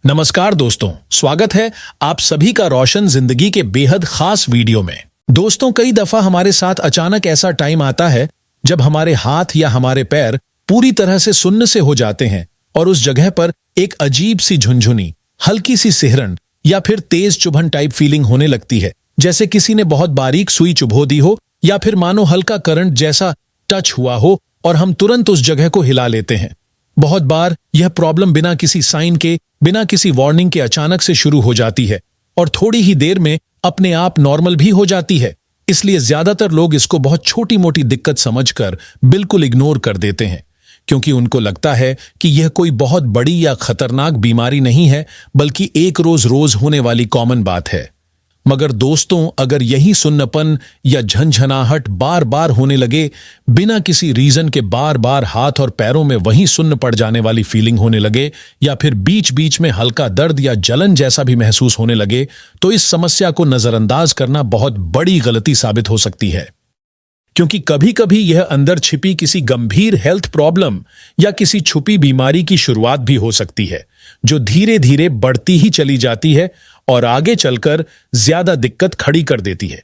नमस्कार दोस्तों, स्वागत है आप सभी का रोशन जिंदगी के बेहद खास वीडियो में। दोस्तों, कई दफा हमारे साथ अचानक ऐसा टाइम आता है जब हमारे हाथ या हमारे पैर पूरी तरह से सुन्न से हो जाते हैं और उस जगह पर एक अजीब सी झुनझुनी, हल्की सी सिहरन या फिर तेज चुभन टाइप फीलिंग होने लगती है, जैसे किसी ने बहुत बारीक सुई चुभो दी हो या फिर मानो हल्का करंट जैसा टच हुआ हो और हम तुरंत उस जगह को हिला लेते हैं। बहुत बार यह प्रॉब्लम बिना किसी साइन के, बिना किसी वार्निंग के अचानक से शुरू हो जाती है और थोड़ी ही देर में अपने आप नॉर्मल भी हो जाती है। इसलिए ज्यादातर लोग इसको बहुत छोटी मोटी दिक्कत समझकर बिल्कुल इग्नोर कर देते हैं, क्योंकि उनको लगता है कि यह कोई बहुत बड़ी या खतरनाक बीमारी नहीं है, बल्कि एक रोज होने वाली कॉमन बात है। मगर दोस्तों, अगर यही सुन्नपन या झंझनाहट बार बार होने लगे, बिना किसी रीजन के बार बार हाथ और पैरों में वही सुन्न पड़ जाने वाली फीलिंग होने लगे या फिर बीच बीच में हल्का दर्द या जलन जैसा भी महसूस होने लगे, तो इस समस्या को नजरअंदाज करना बहुत बड़ी गलती साबित हो सकती है। क्योंकि कभी कभी यह अंदर छिपी किसी गंभीर हेल्थ प्रॉब्लम या किसी छुपी बीमारी की शुरुआत भी हो सकती है, जो धीरे धीरे बढ़ती ही चली जाती है और आगे चलकर ज्यादा दिक्कत खड़ी कर देती है।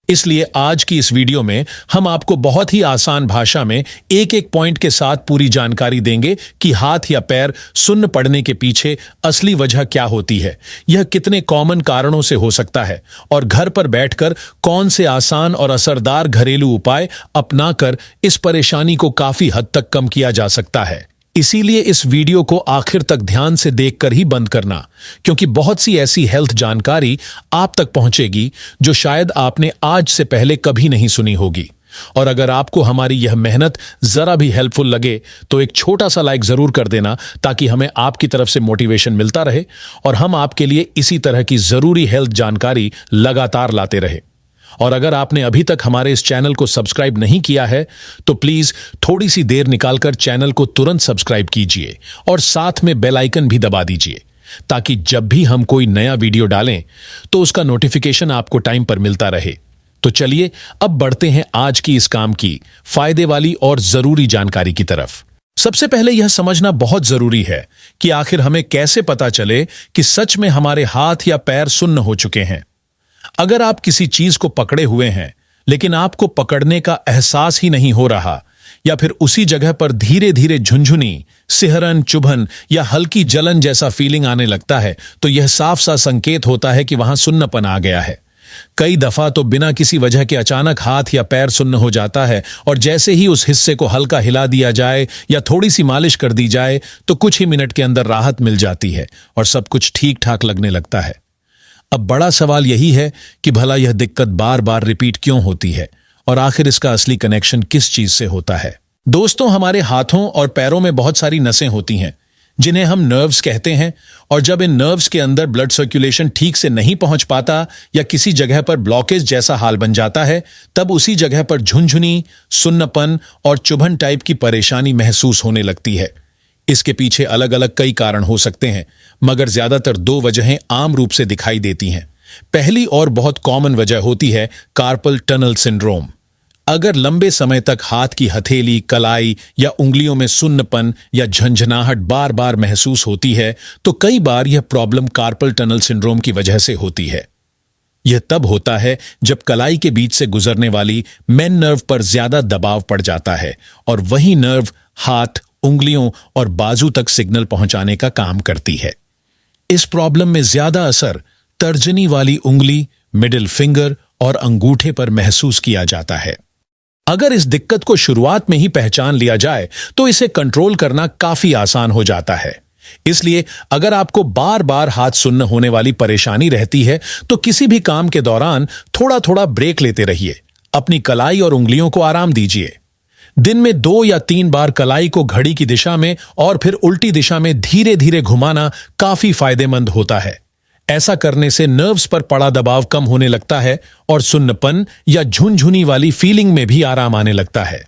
इसलिए आज की इस वीडियो में हम आपको बहुत ही आसान भाषा में एक एक पॉइंट के साथ पूरी जानकारी देंगे कि हाथ या पैर सुन्न पड़ने के पीछे असली वजह क्या होती है, यह कितने कॉमन कारणों से हो सकता है और घर पर बैठकर कौन से आसान और असरदार घरेलू उपाय अपनाकर इस परेशानी को काफी हद तक कम किया जा सकता है। इसीलिए इस वीडियो को आखिर तक ध्यान से देखकर ही बंद करना, क्योंकि बहुत सी ऐसी हेल्थ जानकारी आप तक पहुंचेगी जो शायद आपने आज से पहले कभी नहीं सुनी होगी। और अगर आपको हमारी यह मेहनत जरा भी हेल्पफुल लगे तो एक छोटा सा लाइक जरूर कर देना, ताकि हमें आपकी तरफ से मोटिवेशन मिलता रहे और हम आपके लिए इसी तरह की जरूरी हेल्थ जानकारी लगातार लाते रहे। और अगर आपने अभी तक हमारे इस चैनल को सब्सक्राइब नहीं किया है तो प्लीज थोड़ी सी देर निकालकर चैनल को तुरंत सब्सक्राइब कीजिए और साथ में बेल आइकन भी दबा दीजिए, ताकि जब भी हम कोई नया वीडियो डालें तो उसका नोटिफिकेशन आपको टाइम पर मिलता रहे। तो चलिए अब बढ़ते हैं आज की इस काम की फायदे वाली और जरूरी जानकारी की तरफ। सबसे पहले यह समझना बहुत जरूरी है कि आखिर हमें कैसे पता चले कि सच में हमारे हाथ या पैर सुन्न हो चुके हैं। अगर आप किसी चीज को पकड़े हुए हैं लेकिन आपको पकड़ने का एहसास ही नहीं हो रहा, या फिर उसी जगह पर धीरे धीरे झुनझुनी, सिहरन, चुभन या हल्की जलन जैसा फीलिंग आने लगता है, तो यह साफ सा संकेत होता है कि वहां सुन्नपन आ गया है। कई दफा तो बिना किसी वजह के अचानक हाथ या पैर सुन्न हो जाता है और जैसे ही उस हिस्से को हल्का हिला दिया जाए या थोड़ी सी मालिश कर दी जाए तो कुछ ही मिनट के अंदर राहत मिल जाती है और सब कुछ ठीक ठाक लगने लगता है। अब बड़ा सवाल यही है कि भला यह दिक्कत बार बार रिपीट क्यों होती है और आखिर इसका असली कनेक्शन किस चीज से होता है। दोस्तों, हमारे हाथों और पैरों में बहुत सारी नसें होती हैं जिन्हें हम नर्व्स कहते हैं, और जब इन नर्व्स के अंदर ब्लड सर्कुलेशन ठीक से नहीं पहुंच पाता या किसी जगह पर ब्लॉकेज जैसा हाल बन जाता है, तब उसी जगह पर झुनझुनी, सुन्नपन और चुभन टाइप की परेशानी महसूस होने लगती है। इसके पीछे अलग अलग कई कारण हो सकते हैं, मगर ज्यादातर दो वजहें आम रूप से दिखाई देती हैं। पहली और बहुत कॉमन वजह होती है कार्पल टनल सिंड्रोम। अगर लंबे समय तक हाथ की हथेली, कलाई या उंगलियों में सुन्नपन या झंझनाहट बार बार महसूस होती है, तो कई बार यह प्रॉब्लम कार्पल टनल सिंड्रोम की वजह से होती है। यह तब होता है जब कलाई के बीच से गुजरने वाली मेन नर्व पर ज्यादा दबाव पड़ जाता है और वही नर्व हाथ, उंगलियों और बाजू तक सिग्नल पहुंचाने का काम करती है। इस प्रॉब्लम में ज्यादा असर तर्जनी वाली उंगली, मिडिल फिंगर और अंगूठे पर महसूस किया जाता है। अगर इस दिक्कत को शुरुआत में ही पहचान लिया जाए तो इसे कंट्रोल करना काफी आसान हो जाता है। इसलिए अगर आपको बार बार हाथ सुन्न होने वाली परेशानी रहती है तो किसी भी काम के दौरान थोड़ा थोड़ा ब्रेक लेते रहिए। अपनी कलाई और उंगलियों को आराम दीजिए। दिन में 2 या 3 बार कलाई को घड़ी की दिशा में और फिर उल्टी दिशा में धीरे धीरे घुमाना काफी फायदेमंद होता है। ऐसा करने से नर्व्स पर पड़ा दबाव कम होने लगता है और सुन्नपन या झुनझुनी वाली फीलिंग में भी आराम आने लगता है।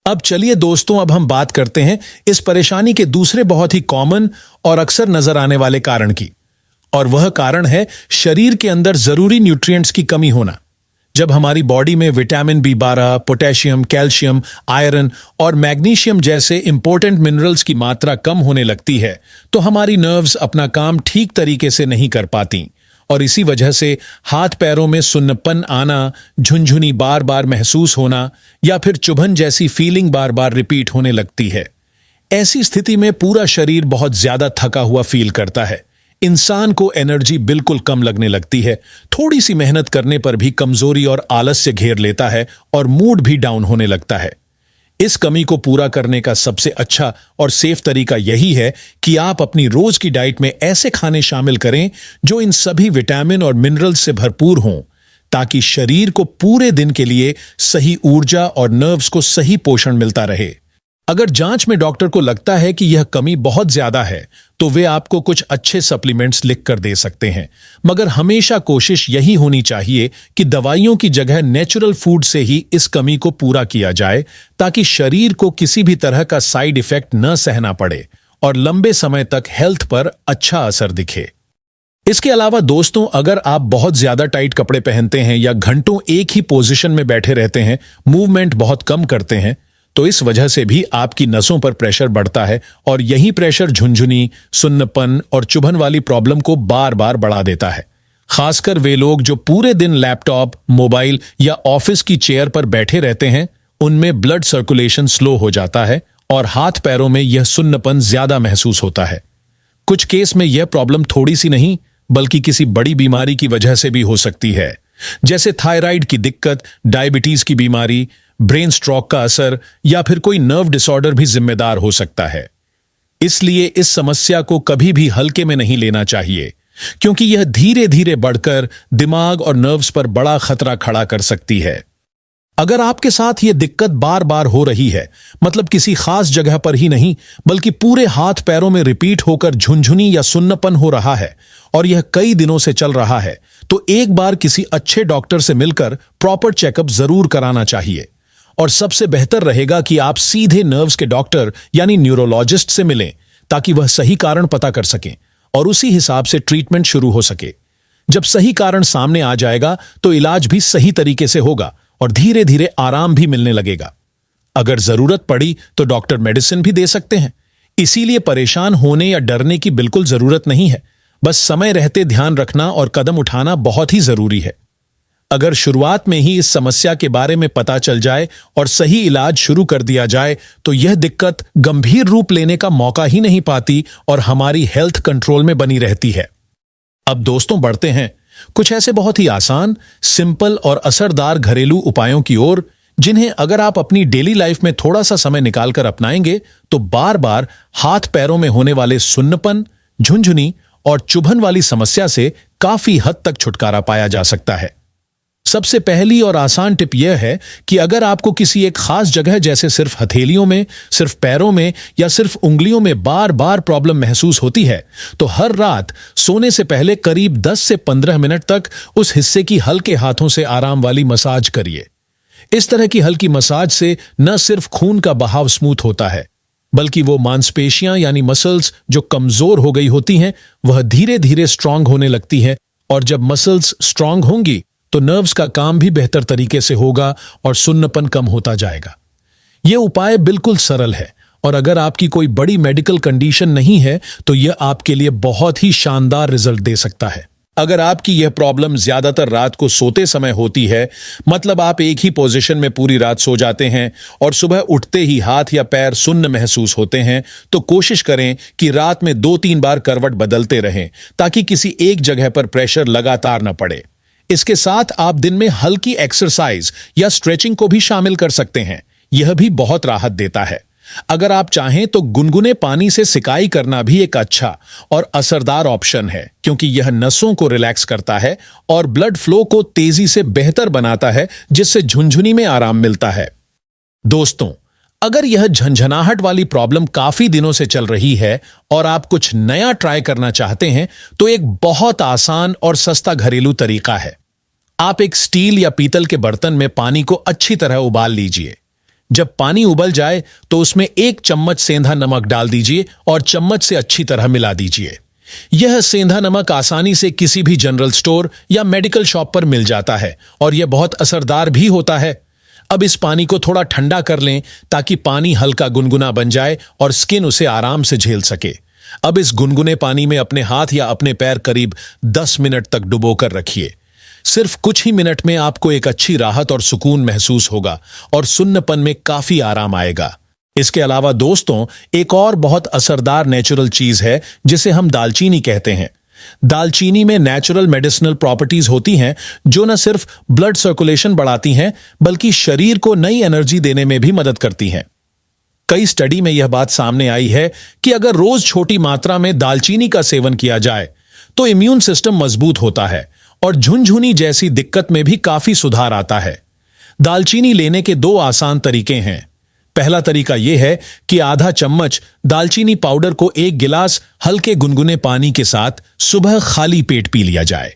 अब चलिए दोस्तों, अब हम बात करते हैं इस परेशानी के दूसरे बहुत ही कॉमन और अक्सर नजर आने वाले कारण की, और वह कारण है शरीर के अंदर जरूरी न्यूट्रिएंट्स की कमी होना। जब हमारी बॉडी में vitamin B12, potassium, calcium, iron और मैग्नीशियम जैसे इंपॉर्टेंट मिनरल्स की मात्रा कम होने लगती है तो हमारी नर्व्स अपना काम ठीक तरीके से नहीं कर पाती और इसी वजह से हाथ पैरों में सुन्नपन आना, झुनझुनी बार बार महसूस होना या फिर चुभन जैसी फीलिंग बार बार रिपीट होने लगती है। ऐसी स्थिति में पूरा शरीर बहुत ज्यादा थका हुआ फील करता है। इंसान को एनर्जी बिल्कुल कम लगने लगती है, थोड़ी सी मेहनत करने पर भी कमजोरी और आलस्य घेर लेता है और मूड भी डाउन होने लगता है। इस कमी को पूरा करने का सबसे अच्छा और सेफ तरीका यही है कि आप अपनी रोज की डाइट में ऐसे खाने शामिल करें जो इन सभी विटामिन और मिनरल्स से भरपूर हों, ताकि शरीर को पूरे दिन के लिए सही ऊर्जा और नर्व्स को सही पोषण मिलता रहे। अगर जांच में डॉक्टर को लगता है कि यह कमी बहुत ज्यादा है तो वे आपको कुछ अच्छे सप्लीमेंट्स लिख कर दे सकते हैं, मगर हमेशा कोशिश यही होनी चाहिए कि दवाइयों की जगह नेचुरल फूड से ही इस कमी को पूरा किया जाए, ताकि शरीर को किसी भी तरह का साइड इफेक्ट न सहना पड़े और लंबे समय तक हेल्थ पर अच्छा असर दिखे। इसके अलावा दोस्तों, अगर आप बहुत ज्यादा टाइट कपड़े पहनते हैं या घंटों एक ही पोजीशन में बैठे रहते हैं, मूवमेंट बहुत कम करते हैं, तो इस वजह से भी आपकी नसों पर प्रेशर बढ़ता है और यही प्रेशर झुनझुनी, सुन्नपन और चुभन वाली प्रॉब्लम को बार बार बढ़ा देता है। खासकर वे लोग जो पूरे दिन लैपटॉप, मोबाइल या ऑफिस की चेयर पर बैठे रहते हैं, उनमें ब्लड सर्कुलेशन स्लो हो जाता है और हाथ पैरों में यह सुन्नपन ज्यादा महसूस होता है। कुछ केस में यह प्रॉब्लम थोड़ी सी नहीं बल्कि किसी बड़ी बीमारी की वजह से भी हो सकती है, जैसे थायराइड की दिक्कत, डायबिटीज की बीमारी, ब्रेन स्ट्रोक का असर या फिर कोई नर्व डिसऑर्डर भी जिम्मेदार हो सकता है। इसलिए इस समस्या को कभी भी हल्के में नहीं लेना चाहिए, क्योंकि यह धीरे धीरे बढ़कर दिमाग और नर्व्स पर बड़ा खतरा खड़ा कर सकती है। अगर आपके साथ यह दिक्कत बार बार हो रही है, मतलब किसी खास जगह पर ही नहीं बल्कि पूरे हाथ पैरों में रिपीट होकर झुनझुनी या सुन्नपन हो रहा है और यह कई दिनों से चल रहा है, तो एक बार किसी अच्छे डॉक्टर से मिलकर प्रॉपर चेकअप जरूर कराना चाहिए। और सबसे बेहतर रहेगा कि आप सीधे नर्व्स के डॉक्टर यानी न्यूरोलॉजिस्ट से मिलें, ताकि वह सही कारण पता कर सकें और उसी हिसाब से ट्रीटमेंट शुरू हो सके। जब सही कारण सामने आ जाएगा तो इलाज भी सही तरीके से होगा और धीरे धीरे आराम भी मिलने लगेगा। अगर जरूरत पड़ी तो डॉक्टर मेडिसिन भी दे सकते हैं, इसीलिए परेशान होने या डरने की बिल्कुल जरूरत नहीं है। बस समय रहते ध्यान रखना और कदम उठाना बहुत ही जरूरी है। अगर शुरुआत में ही इस समस्या के बारे में पता चल जाए और सही इलाज शुरू कर दिया जाए तो यह दिक्कत गंभीर रूप लेने का मौका ही नहीं पाती और हमारी हेल्थ कंट्रोल में बनी रहती है। अब दोस्तों, बढ़ते हैं कुछ ऐसे बहुत ही आसान, सिंपल और असरदार घरेलू उपायों की ओर, जिन्हें अगर आप अपनी डेली लाइफ में थोड़ा सा समय निकालकर अपनाएंगे तो बार बार हाथ पैरों में होने वाले सुन्नपन, झुनझुनी और चुभन वाली समस्या से काफी हद तक छुटकारा पाया जा सकता है। सबसे पहली और आसान टिप यह है कि अगर आपको किसी एक खास जगह, जैसे सिर्फ हथेलियों में, सिर्फ पैरों में या सिर्फ उंगलियों में बार बार प्रॉब्लम महसूस होती है, तो हर रात सोने से पहले करीब 10 से 15 मिनट तक उस हिस्से की हल्के हाथों से आराम वाली मसाज करिए। इस तरह की हल्की मसाज से न सिर्फ खून का बहाव स्मूथ होता है, बल्कि वो मांसपेशियां यानी मसल्स जो कमजोर हो गई होती हैं, वह धीरे धीरे स्ट्रांग होने लगती है और जब मसल्स स्ट्रांग होंगी तो नर्व्स का काम भी बेहतर तरीके से होगा और सुन्नपन कम होता जाएगा। यह उपाय बिल्कुल सरल है और अगर आपकी कोई बड़ी मेडिकल कंडीशन नहीं है तो यह आपके लिए बहुत ही शानदार रिजल्ट दे सकता है। अगर आपकी यह प्रॉब्लम ज्यादातर रात को सोते समय होती है, मतलब आप एक ही पोजीशन में पूरी रात सो जाते हैं और सुबह उठते ही हाथ या पैर सुन्न महसूस होते हैं, तो कोशिश करें कि रात में 2-3 बार करवट बदलते रहें, ताकि किसी एक जगह पर प्रेशर लगातार न पड़े। इसके साथ आप दिन में हल्की एक्सरसाइज या स्ट्रेचिंग को भी शामिल कर सकते हैं, यह भी बहुत राहत देता है। अगर आप चाहें तो गुनगुने पानी से सिकाई करना भी एक अच्छा और असरदार ऑप्शन है, क्योंकि यह नसों को रिलैक्स करता है और ब्लड फ्लो को तेजी से बेहतर बनाता है, जिससे झुनझुनी में आराम मिलता है। दोस्तों, अगर यह झंझनाहट वाली प्रॉब्लम काफी दिनों से चल रही है और आप कुछ नया ट्राई करना चाहते हैं, तो एक बहुत आसान और सस्ता घरेलू तरीका है। आप एक स्टील या पीतल के बर्तन में पानी को अच्छी तरह उबाल लीजिए। जब पानी उबल जाए तो उसमें 1 चम्मच सेंधा नमक डाल दीजिए और चम्मच से अच्छी तरह मिला दीजिए। यह सेंधा नमक आसानी से किसी भी जनरल स्टोर या मेडिकल शॉप पर मिल जाता है और यह बहुत असरदार भी होता है। अब इस पानी को थोड़ा ठंडा कर लें ताकि पानी हल्का गुनगुना बन जाए और स्किन उसे आराम से झेल सके। अब इस गुनगुने पानी में अपने हाथ या अपने पैर करीब 10 मिनट तक डुबोकर रखिए। सिर्फ कुछ ही मिनट में आपको एक अच्छी राहत और सुकून महसूस होगा और सुन्नपन में काफी आराम आएगा। इसके अलावा दोस्तों, एक और बहुत असरदार नेचुरल चीज है जिसे हम दालचीनी कहते हैं। दालचीनी में नेचुरल मेडिसिनल प्रॉपर्टीज होती हैं जो न सिर्फ ब्लड सर्कुलेशन बढ़ाती हैं बल्कि शरीर को नई एनर्जी देने में भी मदद करती हैं। कई स्टडी में यह बात सामने आई है कि अगर रोज छोटी मात्रा में दालचीनी का सेवन किया जाए तो इम्यून सिस्टम मजबूत होता है और झुनझुनी जैसी दिक्कत में भी काफी सुधार आता है। दालचीनी लेने के 2 आसान तरीके हैं। पहला तरीका यह है कि आधा चम्मच दालचीनी पाउडर को 1 गिलास हल्के गुनगुने पानी के साथ सुबह खाली पेट पी लिया जाए।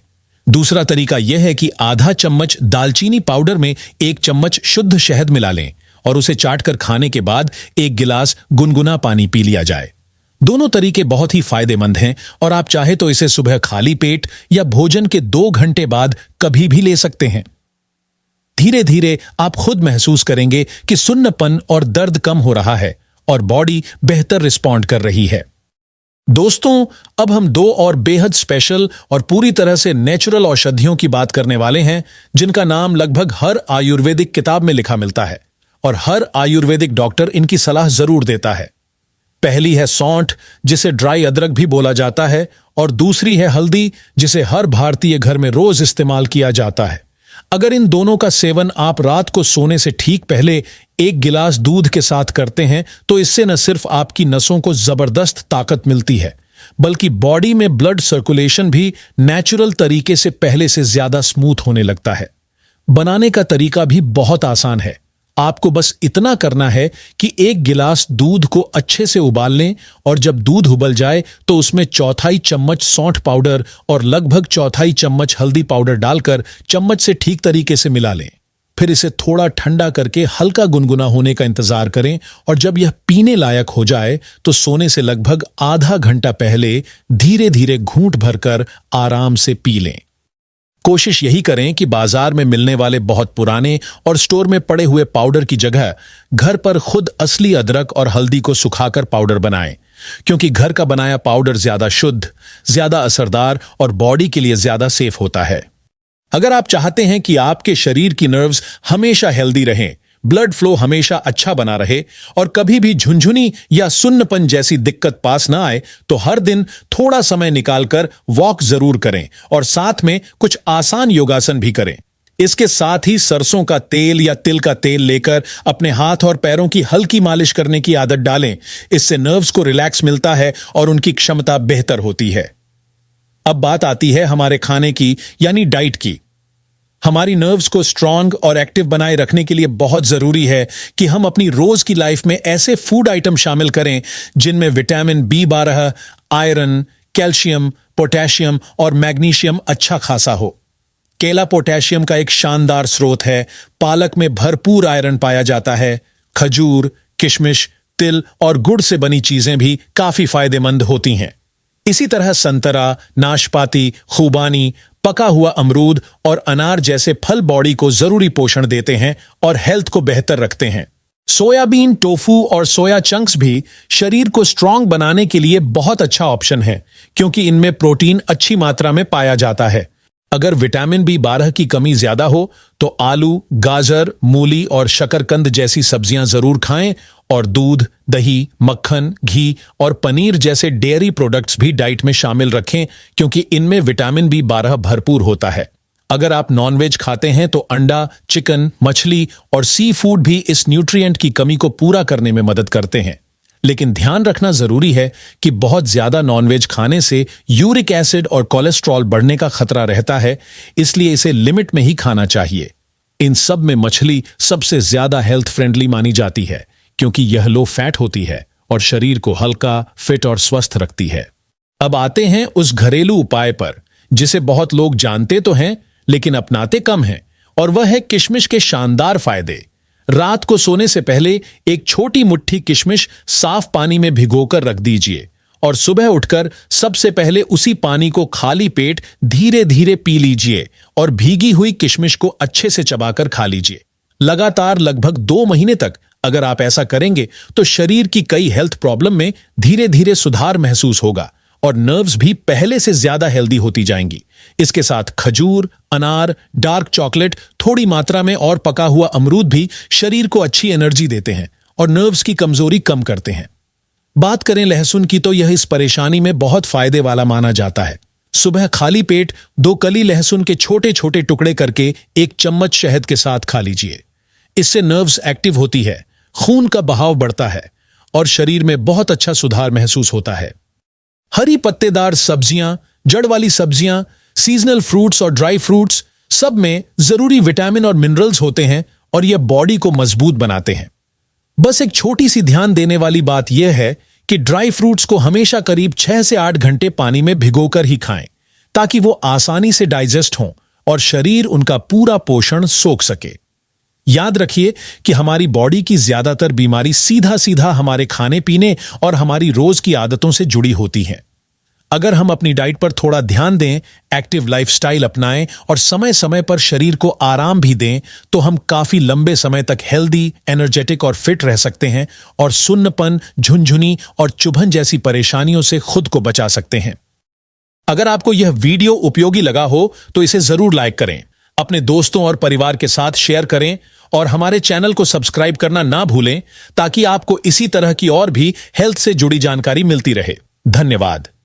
दूसरा तरीका यह है कि आधा चम्मच दालचीनी पाउडर में 1 चम्मच शुद्ध शहद मिला लें और उसे चाटकर खाने के बाद 1 गिलास गुनगुना पानी पी लिया जाए। दोनों तरीके बहुत ही फायदेमंद हैं और आप चाहे तो इसे सुबह खाली पेट या भोजन के 2 घंटे बाद कभी भी ले सकते हैं। धीरे धीरे आप खुद महसूस करेंगे कि सुन्नपन और दर्द कम हो रहा है और बॉडी बेहतर रिस्पॉन्ड कर रही है। दोस्तों, अब हम 2 और बेहद स्पेशल और पूरी तरह से नेचुरल औषधियों की बात करने वाले हैं जिनका नाम लगभग हर आयुर्वेदिक किताब में लिखा मिलता है और हर आयुर्वेदिक डॉक्टर इनकी सलाह जरूर देता है। पहली है सौंठ, जिसे ड्राई अदरक भी बोला जाता है, और दूसरी है हल्दी, जिसे हर भारतीय घर में रोज इस्तेमाल किया जाता है। अगर इन दोनों का सेवन आप रात को सोने से ठीक पहले 1 गिलास दूध के साथ करते हैं तो इससे न सिर्फ आपकी नसों को जबरदस्त ताकत मिलती है बल्कि बॉडी में ब्लड सर्कुलेशन भी नेचुरल तरीके से पहले से ज्यादा स्मूथ होने लगता है। बनाने का तरीका भी बहुत आसान है। आपको बस इतना करना है कि 1 गिलास दूध को अच्छे से उबाल लें और जब दूध उबल जाए तो उसमें 1/4 चम्मच सौंठ पाउडर और लगभग 1/4 चम्मच हल्दी पाउडर डालकर चम्मच से ठीक तरीके से मिला लें। फिर इसे थोड़ा ठंडा करके हल्का गुनगुना होने का इंतजार करें और जब यह पीने लायक हो जाए तो सोने से लगभग आधा घंटा पहले धीरे धीरे घूंट भरकर आराम से पी लें। कोशिश यही करें कि बाजार में मिलने वाले बहुत पुराने और स्टोर में पड़े हुए पाउडर की जगह घर पर खुद असली अदरक और हल्दी को सुखाकर पाउडर बनाएं, क्योंकि घर का बनाया पाउडर ज्यादा शुद्ध, ज्यादा असरदार और बॉडी के लिए ज्यादा सेफ होता है। अगर आप चाहते हैं कि आपके शरीर की नर्व्स हमेशा हेल्दी रहें, ब्लड फ्लो हमेशा अच्छा बना रहे और कभी भी झुनझुनी या सुन्नपन जैसी दिक्कत पास ना आए, तो हर दिन थोड़ा समय निकालकर वॉक जरूर करें और साथ में कुछ आसान योगासन भी करें। इसके साथ ही सरसों का तेल या तिल का तेल लेकर अपने हाथ और पैरों की हल्की मालिश करने की आदत डालें। इससे नर्व्स को रिलैक्स मिलता है और उनकी क्षमता बेहतर होती है। अब बात आती है हमारे खाने की यानी डाइट की। हमारी नर्व्स को स्ट्रांग और एक्टिव बनाए रखने के लिए बहुत जरूरी है कि हम अपनी रोज की लाइफ में ऐसे फूड आइटम शामिल करें जिनमें vitamin B12, iron, calcium, potassium और मैग्नीशियम अच्छा खासा हो। केला पोटेशियम का एक शानदार स्रोत है। पालक में भरपूर आयरन पाया जाता है। खजूर, किशमिश, तिल और गुड़ से बनी चीजें भी काफी फायदेमंद होती हैं। इसी तरह संतरा, नाशपाती, खूबानी, पका हुआ अमरूद और अनार जैसे फल बॉडी को जरूरी पोषण देते हैं और हेल्थ को बेहतर रखते हैं। सोयाबीन, टोफू और सोया चंक्स भी शरीर को स्ट्रांग बनाने के लिए बहुत अच्छा ऑप्शन है, क्योंकि इनमें प्रोटीन अच्छी मात्रा में पाया जाता है। अगर विटामिन B12 की कमी ज्यादा हो तो आलू, गाजर, मूली और शकरकंद जैसी सब्जियां जरूर खाएं और दूध, दही, मक्खन, घी और पनीर जैसे डेयरी प्रोडक्ट्स भी डाइट में शामिल रखें, क्योंकि इनमें विटामिन B12 भरपूर होता है। अगर आप नॉनवेज खाते हैं तो अंडा, चिकन, मछली और सी फूड भी इस न्यूट्रिएंट की कमी को पूरा करने में मदद करते हैं। लेकिन ध्यान रखना जरूरी है कि बहुत ज्यादा नॉनवेज खाने से यूरिक एसिड और कोलेस्ट्रॉल बढ़ने का खतरा रहता है, इसलिए इसे लिमिट में ही खाना चाहिए। इन सब में मछली सबसे ज्यादा हेल्थ फ्रेंडली मानी जाती है, क्योंकि यह लो फैट होती है और शरीर को हल्का, फिट और स्वस्थ रखती है। अब आते हैं उस घरेलू उपाय पर जिसे बहुत लोग जानते तो हैं लेकिन अपनाते कम हैं, और वह है किशमिश के शानदार फायदे। रात को सोने से पहले एक छोटी मुट्ठी किशमिश साफ पानी में भिगोकर रख दीजिए और सुबह उठकर सबसे पहले उसी पानी को खाली पेट धीरे धीरे पी लीजिए और भीगी हुई किशमिश को अच्छे से चबाकर खा लीजिए। लगातार लगभग 2 महीने तक अगर आप ऐसा करेंगे तो शरीर की कई हेल्थ प्रॉब्लम में धीरे धीरे सुधार महसूस होगा और नर्व्स भी पहले से ज्यादा हेल्दी होती जाएंगी। इसके साथ खजूर, अनार, डार्क चॉकलेट, थोड़ी मात्रा में और पका हुआ अमरूद भी शरीर को अच्छी एनर्जी देते हैं और नर्व्स की कमजोरी कम करते हैं। बात करें लहसुन की तो यह इस परेशानी में बहुत फायदे वाला माना जाता है। सुबह खाली पेट 2 कली लहसुन के छोटे छोटे टुकड़े करके 1 चम्मच शहद के साथ खा लीजिए। इससे नर्व्स एक्टिव होती है, खून का बहाव बढ़ता है और शरीर में बहुत अच्छा सुधार महसूस होता है। हरी पत्तेदार सब्जियां, जड़ वाली सब्जियां, सीजनल फ्रूट्स और ड्राई फ्रूट्स सब में जरूरी विटामिन और मिनरल्स होते हैं और यह बॉडी को मजबूत बनाते हैं। बस एक छोटी सी ध्यान देने वाली बात यह है कि ड्राई फ्रूट्स को हमेशा करीब 6 से 8 घंटे पानी में भिगोकर ही खाएं ताकि वो आसानी से डाइजेस्ट हों और शरीर उनका पूरा पोषण सोख सके। याद रखिए कि हमारी बॉडी की ज्यादातर बीमारी सीधा सीधा हमारे खाने पीने और हमारी रोज की आदतों से जुड़ी होती हैं। अगर हम अपनी डाइट पर थोड़ा ध्यान दें, एक्टिव लाइफस्टाइल अपनाएं और समय समय पर शरीर को आराम भी दें तो हम काफी लंबे समय तक हेल्दी, एनर्जेटिक और फिट रह सकते हैं और सुन्नपन, झुनझुनी और चुभन जैसी परेशानियों से खुद को बचा सकते हैं। अगर आपको यह वीडियो उपयोगी लगा हो तो इसे जरूर लाइक करें, अपने दोस्तों और परिवार के साथ शेयर करें और हमारे चैनल को सब्सक्राइब करना ना भूलें ताकि आपको इसी तरह की और भी हेल्थ से जुड़ी जानकारी मिलती रहे। धन्यवाद।